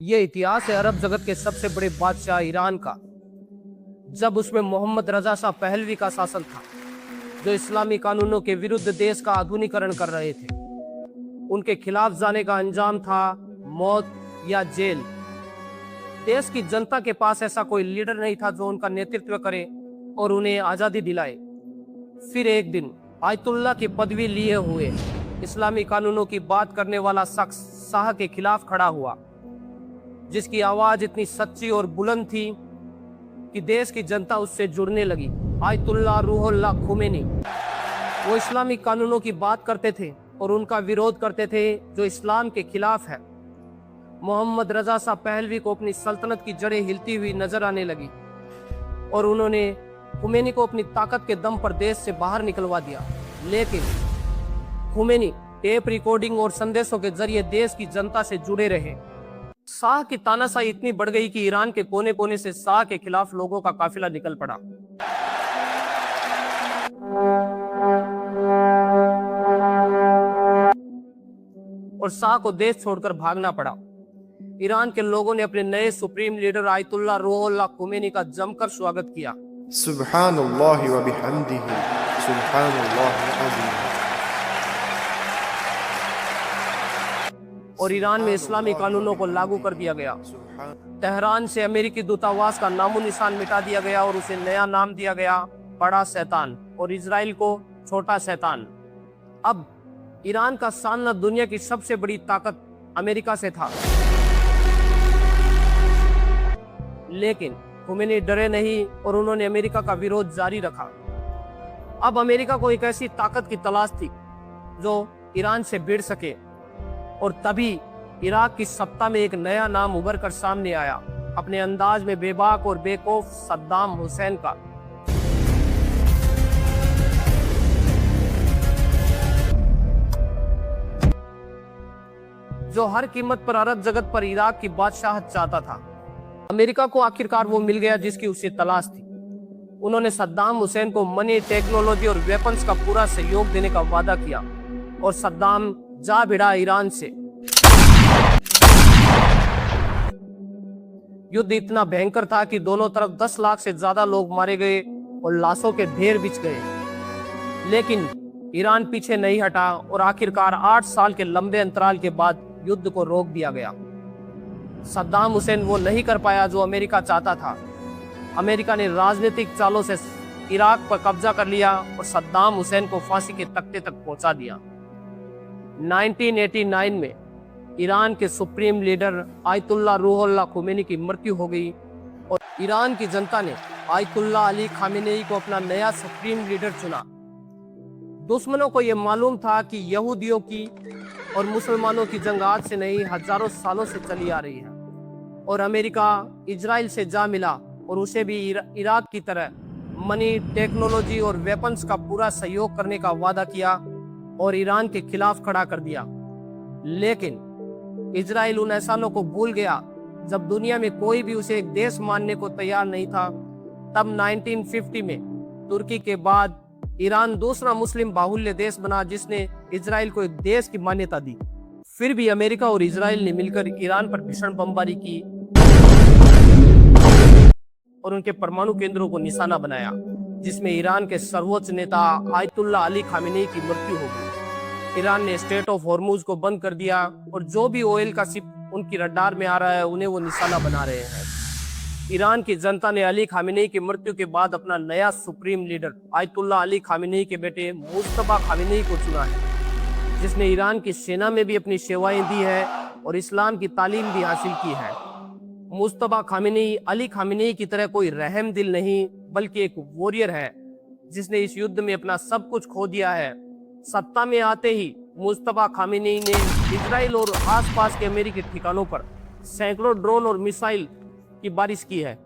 ये इतिहास है अरब जगत के सबसे बड़े बादशाह ईरान का, जब उसमें मोहम्मद रजा शाह पहलवी का शासन था, जो इस्लामी कानूनों के विरुद्ध देश का आधुनिकीकरण कर रहे थे। उनके खिलाफ जाने का अंजाम था मौत या जेल। देश की जनता के पास ऐसा कोई लीडर नहीं था जो उनका नेतृत्व करे और उन्हें आजादी दिलाए। फिर एक दिन आयतुल्लाह की पदवी लिए हुए इस्लामी कानूनों की बात करने वाला शख्स शाह के खिलाफ खड़ा हुआ, जिसकी आवाज इतनी सच्ची और बुलंद थी कि देश की जनता उससे जुड़ने लगी। Ayatollah Ruhollah Khomeini. वो इस्लामी कानूनों की बात करते थे और उनका विरोध करते थे जो इस्लाम के खिलाफ है। मोहम्मद रजा शाह पहलवी को अपनी सल्तनत की जड़ें हिलती हुई नजर आने लगी और उन्होंने खुमैनी को अपनी ताकत के दम पर देश से बाहर निकलवा दिया। लेकिन खुमैनी टेप रिकॉर्डिंग और संदेशों के जरिए देश की जनता से जुड़े रहे। शाह की तानाशाही इतनी बढ़ गई कि ईरान के कोने कोने से शाह के खिलाफ लोगों का काफिला निकल पड़ा। और शाह को देश छोड़कर भागना पड़ा। ईरान के लोगों ने अपने नए supreme leader Ayatollah Ruhollah Khomeini का जमकर स्वागत किया। सुब्हानल्लाहि व बिहम्दिही, सुब्हानल्लाहिल अज़ीम। और ईरान में इस्लामी कानूनों को लागू कर दिया गया। तेहरान से अमेरिकी दूतावास का नामो निशान मिटा दिया गया और उसे नया नाम दिया गया बड़ा शैतान, और इजराइल को छोटा शैतान। अब ईरान का सामना दुनिया की सबसे बड़ी ताकत अमेरिका से था। लेकिन खुमैनी डरे नहीं और उन्होंने अमेरिका का विरोध जारी रखा। अब अमेरिका को एक ऐसी ताकत की तलाश थी जो ईरान से भिड़ सके, और तभी इराक की सत्ता में एक नया नाम उभर कर सामने आया, अपने अंदाज में बेबाक और बेखौफ सद्दाम हुसैन का। जो हर कीमत पर अरब जगत पर इराक की बादशाहत चाहता था। अमेरिका को आखिरकार वो मिल गया जिसकी उसे तलाश थी। उन्होंने सद्दाम हुसैन को मनी, टेक्नोलॉजी और वेपन्स का पूरा सहयोग देने का वादा किया, और सद्दाम जा भिड़ा ईरान से। युद्ध इतना भयंकर था कि दोनों तरफ 10 लाख से ज्यादा लोग मारे गए और लाशों के ढेर बिछ गए। लेकिन ईरान पीछे नहीं हटा और आखिरकार 8 साल के लंबे अंतराल के बाद युद्ध को रोक दिया गया। सद्दाम हुसैन वो नहीं कर पाया जो अमेरिका चाहता था। अमेरिका ने राजनीतिक चालों से इराक पर कब्जा कर लिया और सद्दाम हुसैन को फांसी के तख्ते तक पहुंचा दिया। 1989 में ईरान के supreme leader Ayatollah Ruhollah Khomeini की मृत्यु हो गई और ईरान की जनता ने आयतुल्लाह अली खामेनेई को अपना नया सुप्रीम लीडर चुना। दुश्मनों को यह मालूम था कि यहूदियों की और मुसलमानों की जंग आज से नहीं हजारों सालों से चली आ रही है, और अमेरिका इजराइल से जा मिला और उसे भी इराक की तरह मनी, टेक्नोलॉजी और वेपन्स का पूरा सहयोग करने का वादा किया और ईरान के खिलाफ खड़ा कर दिया। लेकिन इजराइल उन एहसानों को भूल गया जब दुनिया में कोई भी उसे एक देश मानने को तैयार नहीं था। तब 1950 में तुर्की के बाद ईरान दूसरा मुस्लिम बाहुल्य देश बना जिसने इजराइल को एक देश की मान्यता दी। फिर भी अमेरिका और इजराइल ने मिलकर ईरान पर भीषण बमबारी की और उनके परमाणु केंद्रों को निशाना बनाया, जिसमें ईरान के सर्वोच्च नेता आयतुल्लाह अली खामेनेई की मृत्यु हो गई। ईरान ने स्ट्रेट ऑफ हॉर्मुज को बंद कर दिया और जो भी ऑयल का शिप उनकी रडार में आ रहा है उन्हें वो निशाना बना रहे हैं। ईरान की जनता ने अली खामेनेई की मृत्यु के बाद अपना नया supreme leader Ayatollah Ali Khamenei के बेटे मुस्तफा खामेनेई को चुना है, जिसने ईरान की सेना में भी अपनी सेवाएं दी है और इस्लाम की तालीम भी हासिल की है। मुस्तफा खामेनेई अली खामेनेई की तरह कोई रहम दिल नहीं, बल्कि एक वॉरियर है जिसने इस युद्ध में अपना सब कुछ खो दिया है। सत्ता में आते ही मुस्तफा खामेनेई ने इजराइल और आसपास के अमेरिकी ठिकानों पर सैकड़ों ड्रोन और मिसाइल की बारिश की है।